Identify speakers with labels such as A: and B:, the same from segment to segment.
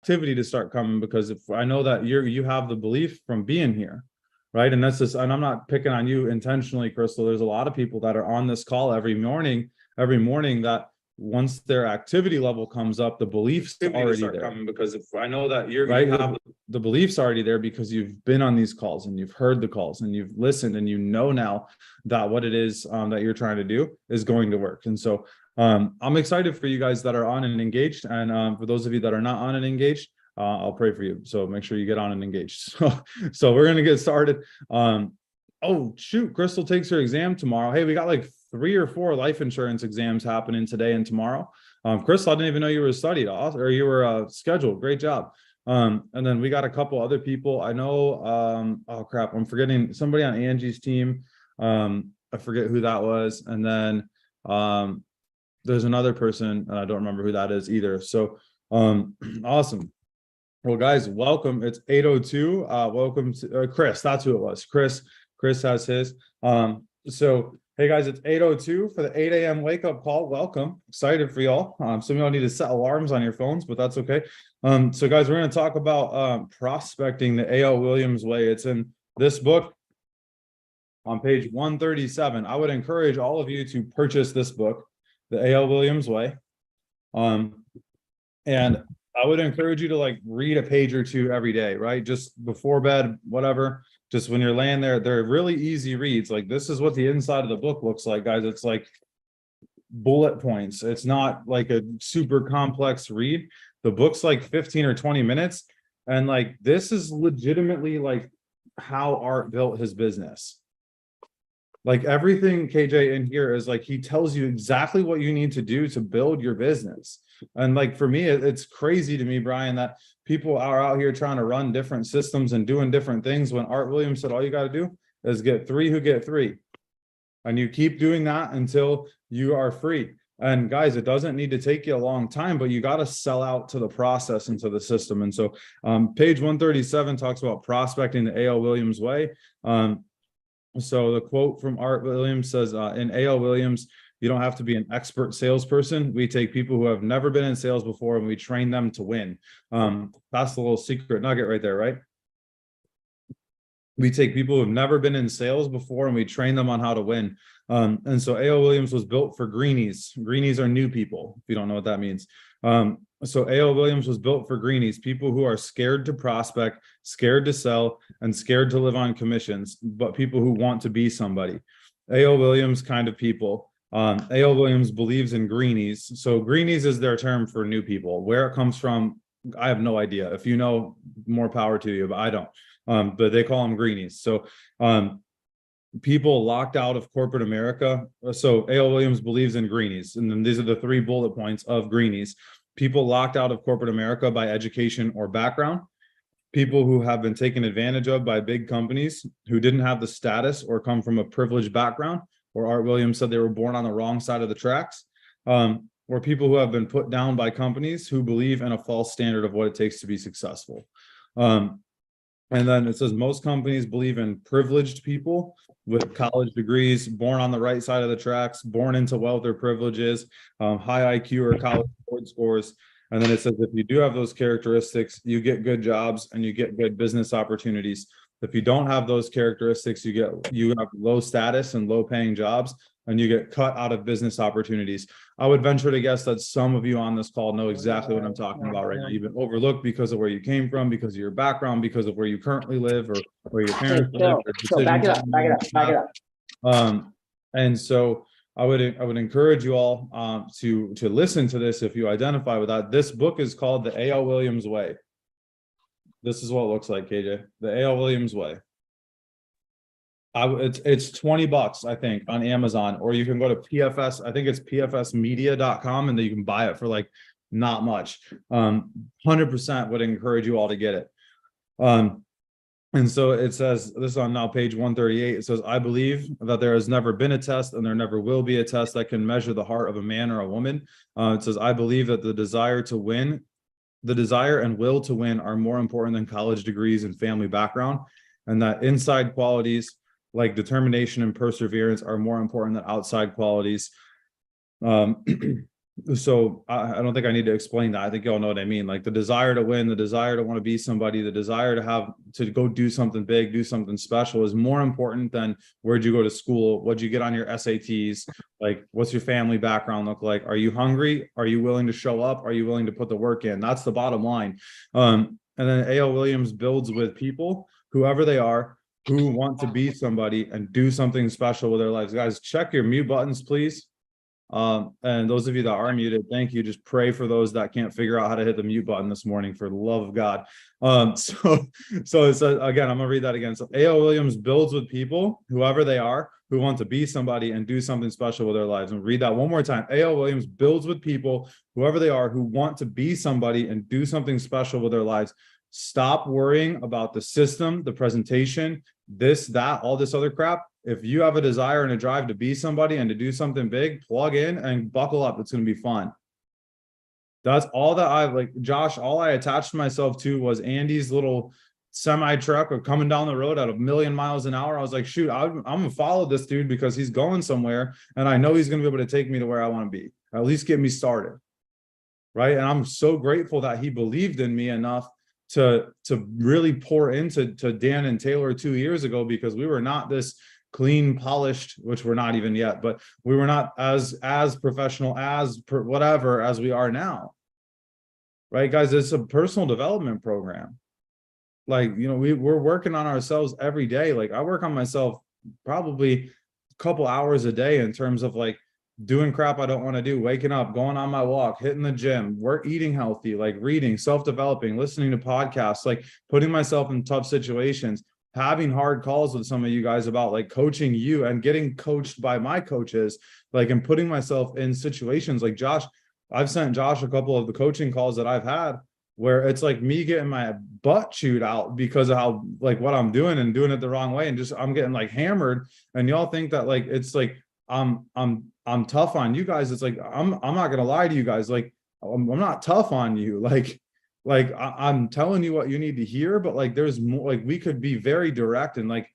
A: activity to start coming, because if I know that you have the belief from being here, right? And that's just, and I'm not picking on you intentionally, Crystal. There's a lot of people that are on this call every morning that once their activity level comes up, the beliefs already there. Coming, because if I know that you have the beliefs already there, because you've been on these calls and you've heard the calls and you've listened, and you know now that what it is that you're trying to do is going to work. And so I'm excited for you guys that are on and engaged, and for those of you that are not on and engaged, I'll pray for you. So make sure you get on and engaged. So we're gonna get started. Oh shoot, Crystal takes her exam tomorrow. Hey, we got like 3 or 4 life insurance exams happening today and tomorrow. Crystal, I didn't even know you were studied or you were scheduled. Great job. And then we got a couple other people. I know, oh crap, I'm forgetting somebody on Angie's team. I forget who that was. And then there's another person, and I don't remember who that is either. So awesome. Well, guys, welcome. It's 8:02. Welcome to Chris. That's who it was. Chris has his. So hey guys, it's 8:02 for the 8 a.m. wake up call. Welcome. Excited for y'all. Some of y'all need to set alarms on your phones, but that's okay. So guys, we're going to talk about prospecting the A.L. Williams way. It's in this book on page 137. I would encourage all of you to purchase this book, The A.L. Williams Way. And I would encourage you to like read a page or two every day, right? Just before bed, whatever. Just when you're laying there, they're really easy reads. Like this is what the inside of the book looks like, guys. It's like bullet points. It's not like a super complex read. The book's like 15 or 20 minutes. And like, this is legitimately like how Art built his business. Like everything KJ in here is like, he tells you exactly what you need to do to build your business. And like, for me, it's crazy to me, Brian, that people are out here trying to run different systems and doing different things when Art Williams said, all you got to do is get 3 who get 3. And you keep doing that until you are free. And guys, it doesn't need to take you a long time, but you got to sell out to the process and to the system. And so page 137 talks about prospecting the A.L. Williams way. So the quote from Art Williams says, in A.L. Williams, you don't have to be an expert salesperson. We take people who have never been in sales before and we train them to win. That's the little secret nugget right there, right? We take people who have never been in sales before and we train them on how to win. And so A.L. Williams was built for greenies. Greenies are new people, if you don't know what that means. So A.L. Williams was built for greenies, people who are scared to prospect, scared to sell, and scared to live on commissions, but people who want to be somebody. A.L. Williams kind of people. A.L. Williams believes in greenies. So greenies is their term for new people. Where it comes from, I have no idea. If you know, more power to you, but I don't. But they call them greenies. So people locked out of corporate America. So A.L. Williams believes in greenies. And then these are the 3 bullet points of greenies. People locked out of corporate America by education or background. People who have been taken advantage of by big companies who didn't have the status or come from a privileged background, or Art Williams said they were born on the wrong side of the tracks, or people who have been put down by companies who believe in a false standard of what it takes to be successful. And then it says most companies believe in privileged people with college degrees, born on the right side of the tracks, born into wealth or privileges, high IQ or college board scores. And then it says if you do have those characteristics, you get good jobs and you get good business opportunities. If you don't have those characteristics, you have low status and low paying jobs, and you get cut out of business opportunities. I would venture to guess that some of you on this call know exactly what I'm talking about right now. You've been overlooked because of where you came from, because of your background, because of where you currently live, or where your parents live.
B: So back it up.
A: And so I would encourage you all to listen to this if you identify with that. This book is called The A.L. Williams Way. This is what it looks like, KJ. The A.L. Williams Way. It's $20, I think, on Amazon, or you can go to PFS. I think it's pfsmedia.com, and then you can buy it for like not much. 100% would encourage you all to get it. And so it says, this is on now page 138. It says, I believe that there has never been a test and there never will be a test that can measure the heart of a man or a woman. It says, I believe that the desire and will to win are more important than college degrees and family background, and that inside qualities like determination and perseverance are more important than outside qualities. So I don't think I need to explain that. I think y'all know what I mean. Like the desire to win, the desire to want to be somebody, the desire to go do something big, do something special is more important than where'd you go to school? What'd you get on your SATs? Like, what's your family background look like? Are you hungry? Are you willing to show up? Are you willing to put the work in? That's the bottom line. And then A.L. Williams builds with people, whoever they are, who want to be somebody and do something special with their lives. Guys, check your mute buttons, please. And those of you that are muted, thank you. Just pray for those that can't figure out how to hit the mute button this morning, for the love of God. So it's again, I'm gonna read that again. So A.L. Williams builds with people, whoever they are, who want to be somebody and do something special with their lives. And read that one more time. A.L. Williams builds with people, whoever they are, who want to be somebody and do something special with their lives. Stop worrying about the system, the presentation, this, that, all this other crap. If you have a desire and a drive to be somebody and to do something big, plug in and buckle up. It's going to be fun. That's all that I've like, Josh, all I attached myself to was Andy's little semi truck or coming down the road at 1,000,000 miles an hour. I was like, shoot, I'm going to follow this dude because he's going somewhere. And I know he's going to be able to take me to where I want to be, at least get me started. Right. And I'm so grateful that he believed in me enough to really pour into Dan and Taylor 2 years ago, because we were not this clean, polished, which we're not even yet, but we were not as professional whatever as we are now. Right, guys? It's a personal development program. Like, you know, we're working on ourselves every day. Like I work on myself probably a couple hours a day in terms of like doing crap I don't want to do, waking up, going on my walk, hitting the gym, eating healthy, like reading, self-developing, listening to podcasts, like putting myself in tough situations, having hard calls with some of you guys about like coaching you and getting coached by my coaches, like, and putting myself in situations like Josh. I've sent Josh a couple of the coaching calls that I've had where it's like me getting my butt chewed out because of how, like, what I'm doing and doing it the wrong way. And just, I'm getting like hammered, and y'all think that like, it's like, I'm tough on you guys. It's like, I'm not going to lie to you guys. Like, I'm not tough on you. Like I'm telling you what you need to hear, but like, there's more, like, we could be very direct. And like,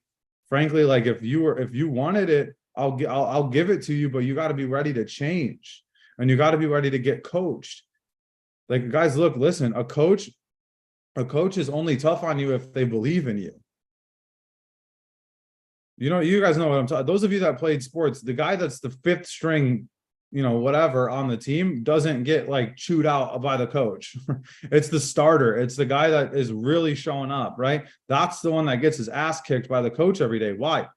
A: frankly, like if you wanted it, I'll give it to you, but you got to be ready to change, and you got to be ready to get coached. Like, guys, look, listen, a coach is only tough on you if they believe in you. You know, you guys know what I'm talking. Those of you that played sports, the guy that's the fifth string, you know, whatever on the team doesn't get like chewed out by the coach. It's the starter. It's the guy that is really showing up, right? That's the one that gets his ass kicked by the coach every day. Why?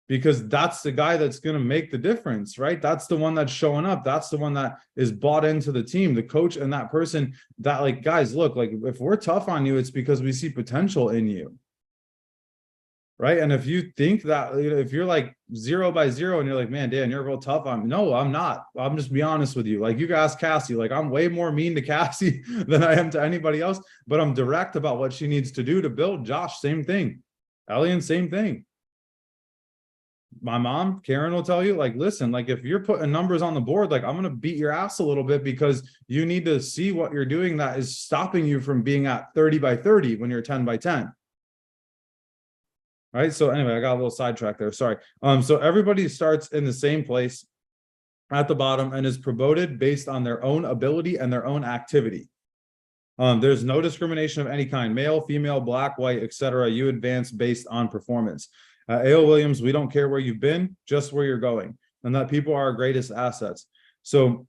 A: Because that's the guy that's going to make the difference, right? That's the one that's showing up. That's the one that is bought into the team, the coach, and that person that, like, guys, look, like, if we're tough on you, it's because we see potential in you. Right. And if you think that, you know, if you're like 0 by 0 and you're like, man, Dan, you're real tough on me. No, I'm not. I'm just be honest with you. Like, you guys, Cassie, like, I'm way more mean to Cassie than I am to anybody else, but I'm direct about what she needs to do to build. Josh, same thing. Elian, same thing. My mom, Karen, will tell you, like, listen, like, if you're putting numbers on the board, like, I'm going to beat your ass a little bit because you need to see what you're doing that is stopping you from being at 30 by 30 when you're 10 by 10. Right. So anyway, I got a little sidetracked there. Sorry. So everybody starts in the same place at the bottom and is promoted based on their own ability and their own activity. There's no discrimination of any kind, male, female, black, white, etc. You advance based on performance. A.L. Williams, we don't care where you've been, just where you're going, and that people are our greatest assets. So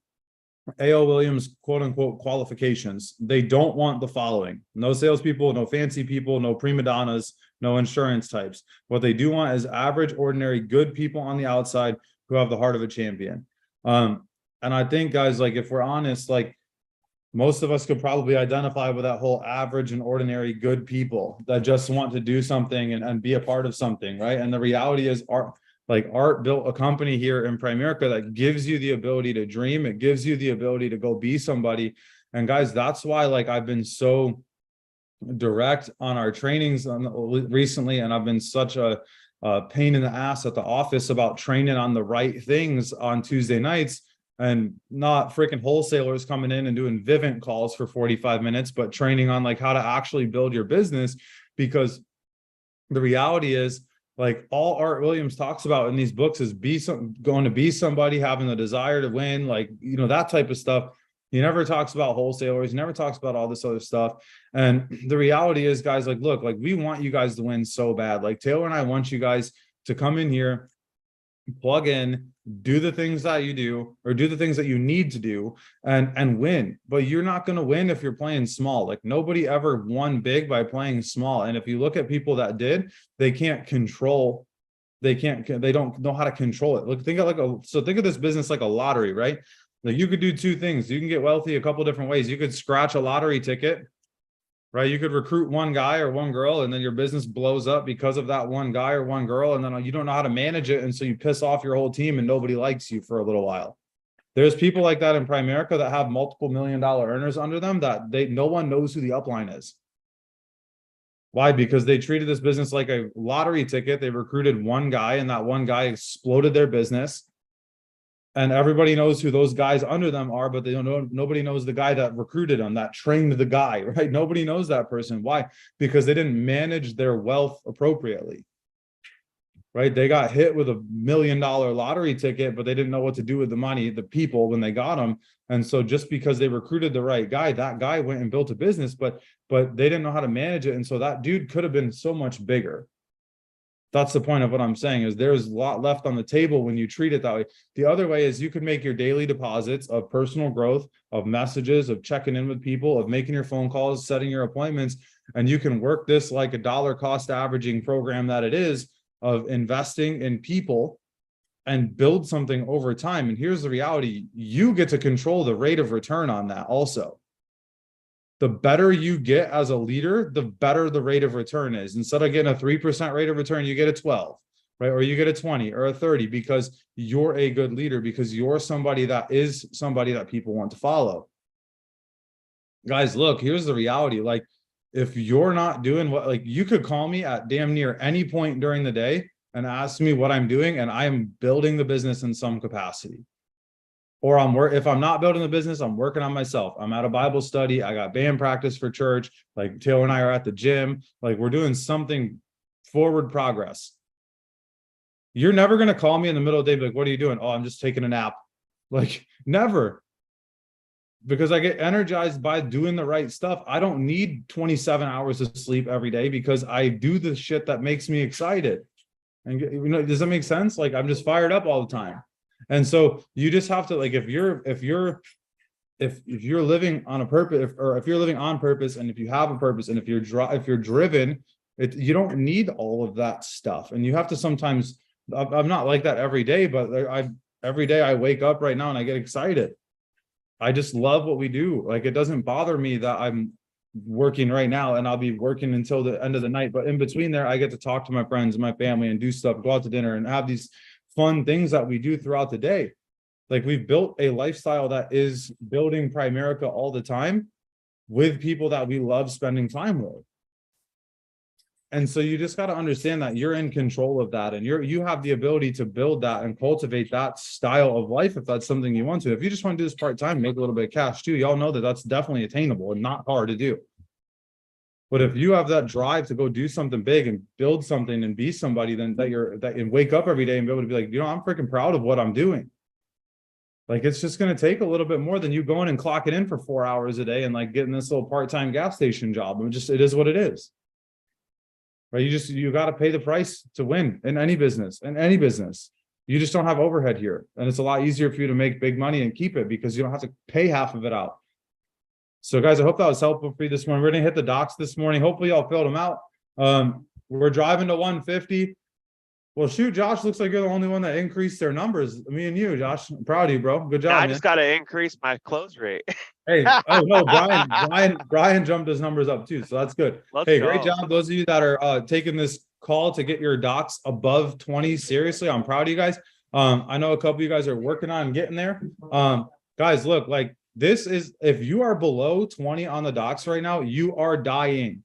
A: A.L. Williams, quote unquote, qualifications, they don't want the following: no salespeople, no fancy people, no prima donnas, no insurance types. What they do want is average, ordinary, good people on the outside who have the heart of a champion. And I think, guys, like, if we're honest, like, most of us could probably identify with that whole average and ordinary good people that just want to do something and be a part of something, right? And the reality is, Art built a company here in Primerica that gives you the ability to dream. It gives you the ability to go be somebody. And guys, that's why, like, I've been so direct on our trainings recently, and I've been such a pain in the ass at the office about training on the right things on Tuesday nights, and not freaking wholesalers coming in and doing Vivint calls for 45 minutes, but training on like how to actually build your business. Because the reality is, Like all Art Williams talks about in these books is going to be somebody, having the desire to win, like, you know, that type of stuff. He never talks about wholesalers. He never talks about all this other stuff. And the reality is, guys, like, look, like we want you guys to win so bad. Like Taylor and I want you guys to come in here, plug in, do the things that you do, or do the things that you need to do, and win. But you're not going to win if you're playing small. Like nobody ever won big by playing small. And if you look at people that did, they don't know how to control it. Look, think of this business like a lottery, right? Like you could do two things. You can get wealthy a couple different ways. You could scratch a lottery ticket, right? You could recruit one guy or one girl, and then your business blows up because of that one guy or one girl. And then you don't know how to manage it. And so you piss off your whole team and nobody likes you for a little while. There's people like that in Primerica that have multiple $1 million earners under them that no one knows who the upline is. Why? Because they treated this business like a lottery ticket. They recruited one guy, and that one guy exploded their business. And everybody knows who those guys under them are, but they don't know. Nobody knows the guy that recruited them, that trained the guy, right? Nobody knows that person. Why? Because they didn't manage their wealth appropriately, right? They got hit with $1 million lottery ticket, but they didn't know what to do with the money, the people, when they got them. And so just because they recruited the right guy, that guy went and built a business, but they didn't know how to manage it. And so that dude could have been so much bigger. That's the point of what I'm saying, is there's a lot left on the table when you treat it that way. The other way is you can make your daily deposits of personal growth, of messages, of checking in with people, of making your phone calls, setting your appointments, and you can work this like a dollar cost averaging program that it is, of investing in people and build something over time. And here's the reality: you get to control the rate of return on that also. The better you get as a leader, the better the rate of return is. Instead of getting a 3% rate of return, you get a 12, right? Or you get a 20 or a 30 because you're a good leader, because you're somebody that people want to follow. Guys, look, here's the reality. Like, if you're not doing what, like, you could call me at damn near any point during the day and ask me what I'm doing, and I am building the business in some capacity. Or if I'm not building the business, I'm working on myself. I'm at a Bible study. I got band practice for church. Like Taylor and I are at the gym. Like we're doing something forward progress. You're never going to call me in the middle of the day, like, what are you doing? Oh, I'm just taking a nap. Like never. Because I get energized by doing the right stuff. I don't need 27 hours of sleep every day because I do the shit that makes me excited. And you know, does that make sense? Like I'm just fired up all the time. And so you just have to, like, if you're living on a purpose, or if you're living on purpose, and if you have a purpose, and if you're driven, you don't need all of that stuff. And you have to sometimes, I'm not like that every day, but every day I wake up right now and I get excited. I just love what we do. Like, it doesn't bother me that I'm working right now and I'll be working until the end of the night. But in between there, I get to talk to my friends and my family and do stuff, go out to dinner and have these fun things that we do throughout the day. Like, we've built a lifestyle that is building Primerica all the time with people that we love spending time with. And so you just got to understand that you're in control of that, and you have the ability to build that and cultivate that style of life if that's something you want to. If you just want to do this part-time, make a little bit of cash too, y'all know that that's definitely attainable and not hard to do. But if you have that drive to go do something big and build something and be somebody, then and wake up every day and be able to be like, you know, I'm freaking proud of what I'm doing. Like, it's just going to take a little bit more than you going and clocking in for 4 hours a day and like getting this little part-time gas station job. It is what it is. Right? You got to pay the price to win in any business. You just don't have overhead here. And it's a lot easier for you to make big money and keep it because you don't have to pay half of it out. So guys, I hope that was helpful for you this morning. We're going to hit the docks this morning. Hopefully y'all filled them out. We're driving to 150. Well, shoot, Josh, looks like you're the only one that increased their numbers. Me and you, Josh. I'm proud of you, bro. Good job.
C: I just got to increase my close rate.
A: Hey, oh no, Brian jumped his numbers up too, so that's good. Great job. Those of you that are taking this call to get your docs above 20, seriously, I'm proud of you guys. I know a couple of you guys are working on getting there. Guys, look, like, this is, if you are below 20 on the docs right now, you are dying.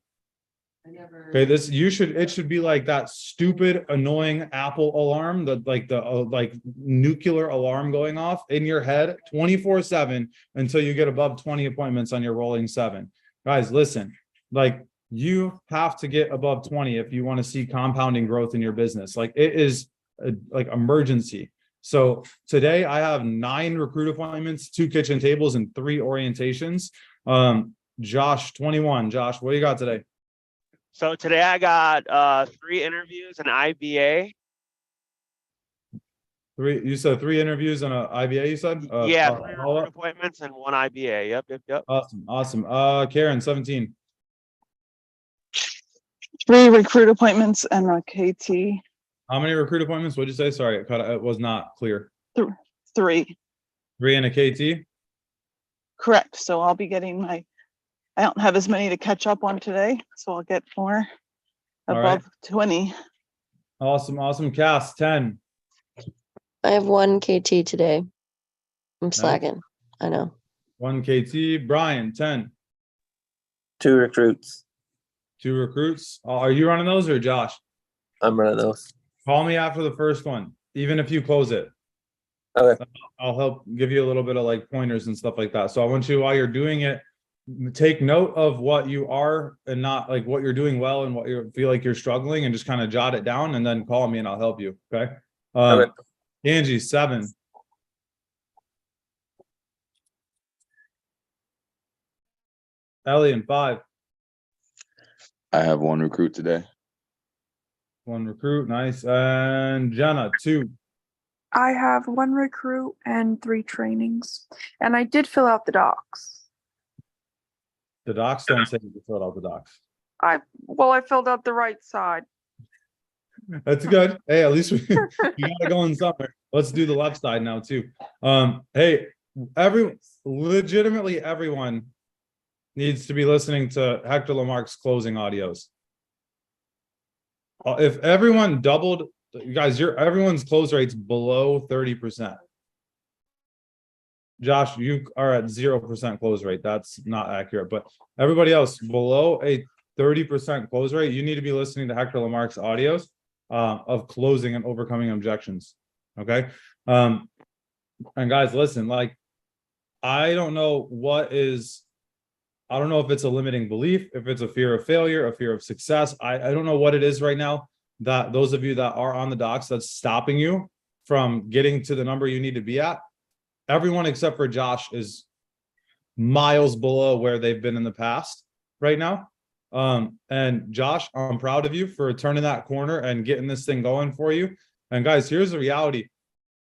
A: Okay, it should be like that stupid, annoying Apple alarm, the nuclear alarm going off in your head 24/7 until you get above 20 appointments on your rolling 7. Guys, listen, like, you have to get above 20 if you want to see compounding growth in your business. Like it is like emergency. So today I have 9 recruit appointments, 2 kitchen tables, and 3 orientations. Josh, 21. Josh, what do you got today?
C: So today I got 3 interviews, an IBA.
A: 3, you said 3 interviews and a IBA, you said?
C: Yeah, 3 recruit appointments and 1 IBA. Yep.
A: Awesome. Karen, 17.
D: 3 recruit appointments and a KT.
A: How many recruit appointments? What'd you say? Sorry, it was not clear.
D: 3.
A: 3 and a KT?
D: Correct. So I'll be getting I don't have as many to catch up on today, so I'll get more
A: All
D: above
A: right.
D: 20.
A: Awesome. Cass, 10.
E: I have 1 KT today. I'm slacking. I know.
A: 1 KT. Brian, 10.
B: 2 recruits.
A: 2 recruits. Are you running those or Josh?
B: I'm running those.
A: Call me after the first one, even if you close it.
B: Okay.
A: I'll help give you a little bit of like pointers and stuff like that. So I want you, while you're doing it, take note of what you are and not like what you're doing well and what you feel like you're struggling, and just kind of jot it down and then call me and I'll help you. Okay.
B: Okay.
A: Angie, 7. Ellie, 5.
F: I have 1 recruit today.
A: 1 recruit, nice. And Jenna, 2.
G: I have 1 recruit and 3 trainings, and I did fill out the docs.
A: The docs don't say you filled out the docs.
G: I filled out the right side.
A: That's good. Hey, at least we gotta go in somewhere. Let's do the left side now too. Hey, legitimately everyone needs to be listening to Hector Lamarck's closing audios. If everyone doubled, you guys, everyone's close rate's below 30%. Josh, you are at 0% close rate. That's not accurate, but everybody else below a 30% close rate, you need to be listening to Hector Lamarck's audios of closing and overcoming objections. Okay. And guys, listen, like, I don't know if it's a limiting belief, if it's a fear of failure, a fear of success. I don't know what it is right now that those of you that are on the docs that's stopping you from getting to the number you need to be at. Everyone except for Josh is miles below where they've been in the past right now. And Josh, I'm proud of you for turning that corner and getting this thing going for you. And guys, here's the reality.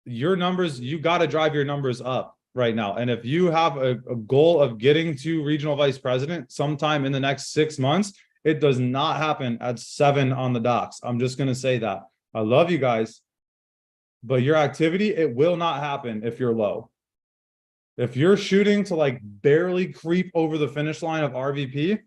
A: Your numbers, you got to drive your numbers up right now. And if you have a goal of getting to regional vice president sometime in the next 6 months, it does not happen at 7 on the docs. I'm just going to say that. I love you guys, but your activity, it will not happen if you're low. If you're shooting to like barely creep over the finish line of RVP,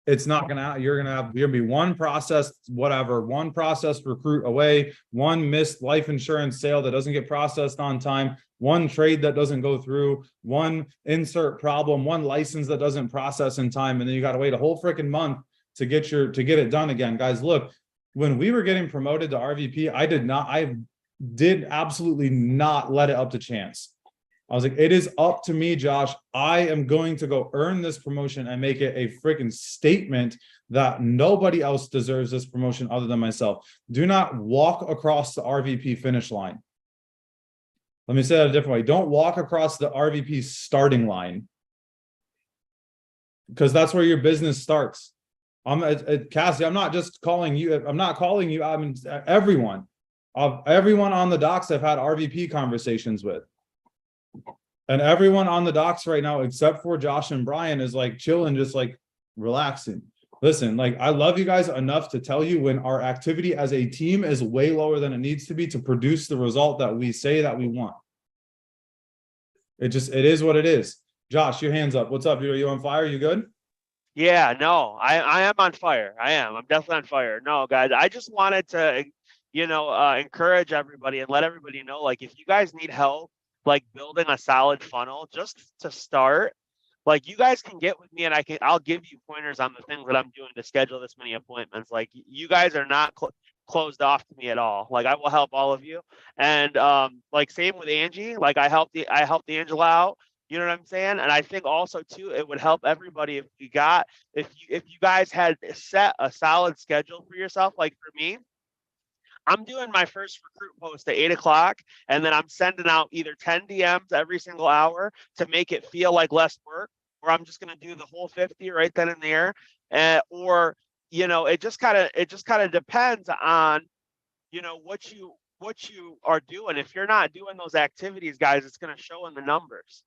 A: it's not gonna, you're gonna be one processed recruit away, one missed life insurance sale that doesn't get processed on time, one trade that doesn't go through, one insert problem, one license that doesn't process in time, and then you got to wait a whole freaking month to get it done again. Guys, look, when we were getting promoted to RVP, I did absolutely not let it up to chance. I was like, it is up to me, Josh. I am going to go earn this promotion and make it a freaking statement that nobody else deserves this promotion other than myself. Do not walk across the RVP finish line. Let me say that a different way. Don't walk across the RVP starting line, because that's where your business starts. Cassie, I'm not just calling you. I'm not calling you. I mean, everyone on the docs I've had RVP conversations with. And everyone on the docs right now, except for Josh and Brian, is like chilling, just like relaxing. Listen, like, I love you guys enough to tell you when our activity as a team is way lower than it needs to be to produce the result that we say that we want. It is what it is. Josh, your hands up. What's up, dude? Are you on fire? You good?
C: Yeah, no, I am on fire. I'm definitely on fire. No, guys, I just wanted to, encourage everybody and let everybody know, like, if you guys need help, like building a solid funnel just to start, like, you guys can get with me and I'll give you pointers on the things that I'm doing to schedule this many appointments. Like, you guys are not closed off to me at all. Like, I will help all of you. And like, same with Angie, like I helped Angela out. You know what I'm saying? And I think also too, it would help everybody if you guys had set a solid schedule for yourself. Like for me, I'm doing my first recruit post at 8 o'clock, and then I'm sending out either 10 DMs every single hour to make it feel like less work, or I'm just going to do the whole 50 right then and there. Or, it just kind of depends on, what you are doing. If you're not doing those activities, guys, it's going to show in the numbers.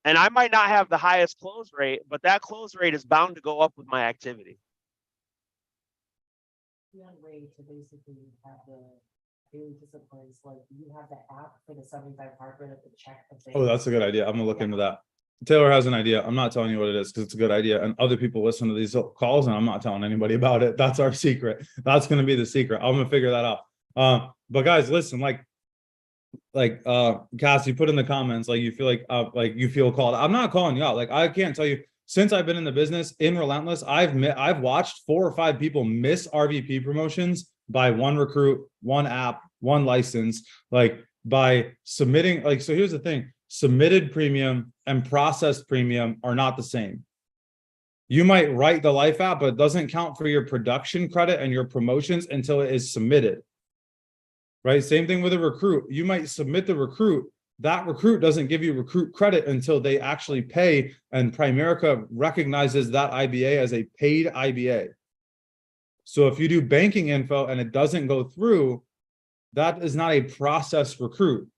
C: And I might not have the highest close rate, but that close rate is bound to go up with my activity.
H: One way to basically have the daily disciplines, like you have the app for the 75 hardware that the check.
A: Oh, that's a good idea. I'm gonna look into that. Taylor has an idea. I'm not telling you what it is because it's a good idea. And other people listen to these calls and I'm not telling anybody about it. That's our secret. That's going to be the secret. I'm going to figure that out. But guys, listen, Cass, you put in the comments, like you feel like you feel called. I'm not calling you out. Like, I can't tell you, since I've been in the business in Relentless, I've watched 4 or 5 people miss RVP promotions by one recruit, one app, one license, like by submitting, like, so here's the thing. Submitted premium and processed premium are not the same. You might write the Life app, but it doesn't count for your production credit and your promotions until it is submitted. Right? Same thing with a recruit. You might submit the recruit. That recruit doesn't give you recruit credit until they actually pay, and Primerica recognizes that IBA as a paid IBA. So if you do banking info and it doesn't go through, that is not a processed recruit.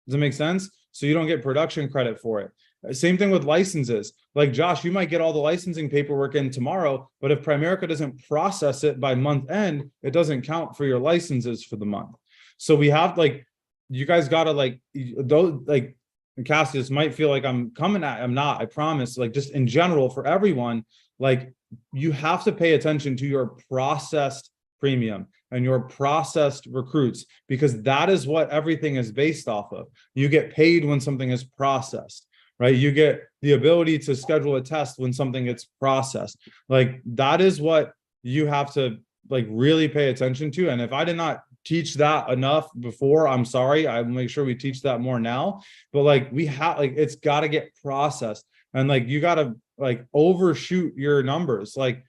A: Does it make sense? So you don't get production credit for it. Same thing with licenses. Like Josh, you might get all the licensing paperwork in tomorrow, but if Primerica doesn't process it by month end, it doesn't count for your licenses for the month. So we have, like, you guys gotta, like, those, like, Cassius might feel like I'm not, I promise. Like, just in general for everyone, like, you have to pay attention to your processed premium and your processed recruits, because that is what everything is based off of. You get paid when something is processed, right? You get the ability to schedule a test when something gets processed. Like, that is what you have to, like, really pay attention to. And if I did not teach that enough before, I'm sorry. I will make sure we teach that more now. But like, we have, like, it's got to get processed, and like, you got to, like, overshoot your numbers. Like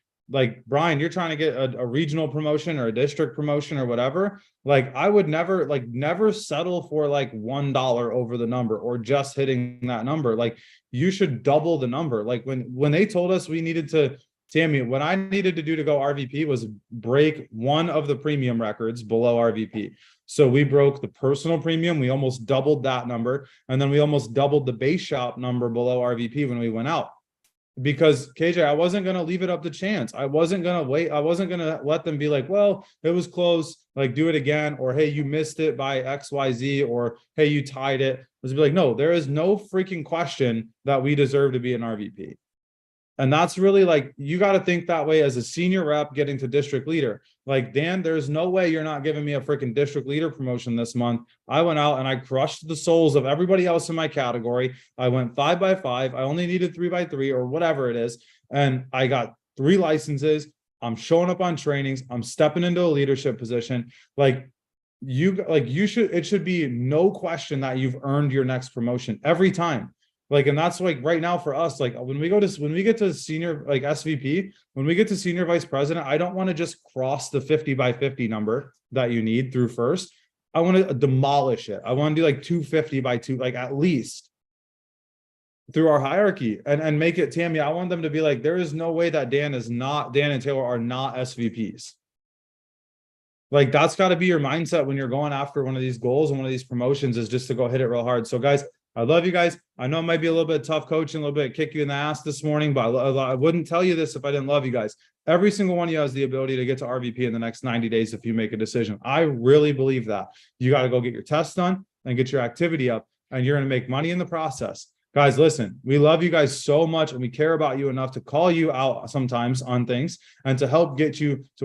A: Brian, you're trying to get a regional promotion or a district promotion or whatever. Like, I would never settle for like $1 over the number or just hitting that number. Like, you should double the number. Like when they told us we needed to, Tammy, what I needed to do to go RVP was break one of the premium records below RVP. So we broke the personal premium. We almost doubled that number. And then we almost doubled the base shop number below RVP when we went out. Because KJ, I wasn't going to leave it up to chance. I wasn't going to wait. I wasn't going to let them be like, well, it was close, like, do it again. Or, hey, you missed it by XYZ, or, hey, you tied it. Let's be like, no, there is no freaking question that we deserve to be an RVP. And that's really, like, you got to think that way as a senior rep getting to district leader. Like, Dan, there's no way you're not giving me a freaking district leader promotion this month. I went out and I crushed the souls of everybody else in my category. I went 5 by 5. I only needed 3 by 3 or whatever it is. And I got 3 licenses. I'm showing up on trainings. I'm stepping into a leadership position. It should be no question that you've earned your next promotion every time. Like, and that's, like, right now for us, like, when we get to senior, like, SVP, when we get to senior vice president, I don't want to just cross the 50 by 50 number that you need through first. I want to demolish it. I want to do like 250 by 2, like, at least through our hierarchy, and make it, Tammy, I want them to be like, there is no way that Dan and Taylor are not SVPs. Like, that's got to be your mindset when you're going after one of these goals and one of these promotions, is just to go hit it real hard. So guys, I love you guys. I know it might be a little bit tough coaching, a little bit kick you in the ass this morning, but I wouldn't tell you this if I didn't love you guys. Every single one of you has the ability to get to RVP in the next 90 days if you make a decision. I really believe that. You got to go get your tests done and get your activity up, and you're going to make money in the process. Guys, listen, we love you guys so much, and we care about you enough to call you out sometimes on things and to help get you to where